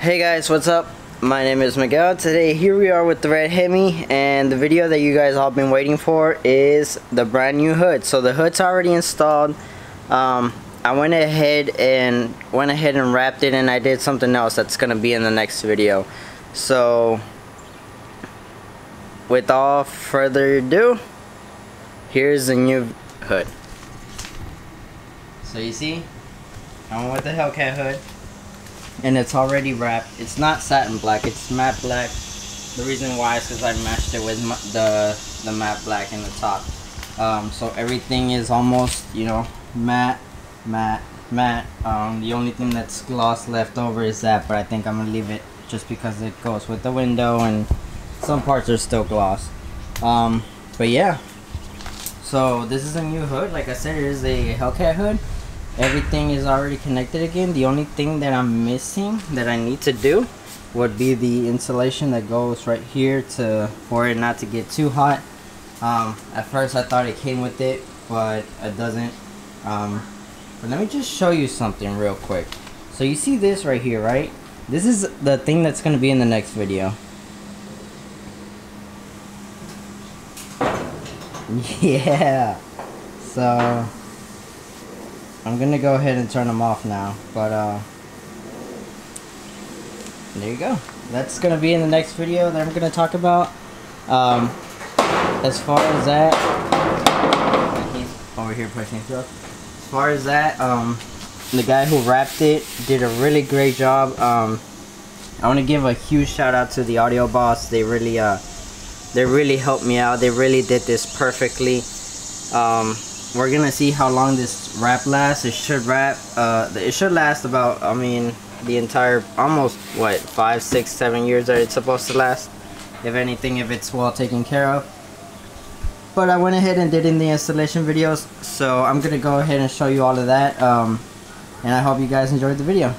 Hey guys, what's up? My name is Miguel. Today here we are with the red Hemi, and the video that you guys all been waiting for is the brand new hood. So the hood's already installed. I went ahead and wrapped it, and I did something else that's gonna be in the next video. So without further ado, here's the new hood. So you see, I went with the Hellcat hood, and it's already wrapped. It's not satin black, it's matte black. The reason why is because I matched it with the matte black in the top. So everything is almost, you know, matte. The only thing that's gloss left over is that, but I think I'm gonna leave it just because it goes with the window and some parts are still gloss. But yeah, so this is a new hood. Like I said, it is a Hellcat hood. Everything is already connected again. The only thing that I'm missing that I need to do would be the insulation that goes right here for it not to get too hot. At first I thought it came with it, but it doesn't. But let me just show you something real quick. So you see this right here, right? This is the thing that's going to be in the next video. Yeah. So I'm gonna go ahead and turn them off now, but there you go. That's gonna be in the next video that I'm gonna talk about. As far as that, he's over here pushing stuff. As far as that, the guy who wrapped it did a really great job. I want to give a huge shout out to the audio boss. They really helped me out. They really did this perfectly. We're gonna see how long this wrap lasts. It should last about, I mean, the entire, almost what, 5, 6, 7 years that it's supposed to last, if anything, if it's well taken care of. But I went ahead and did in the installation videos, so I'm gonna go ahead and show you all of that, and I hope you guys enjoyed the video.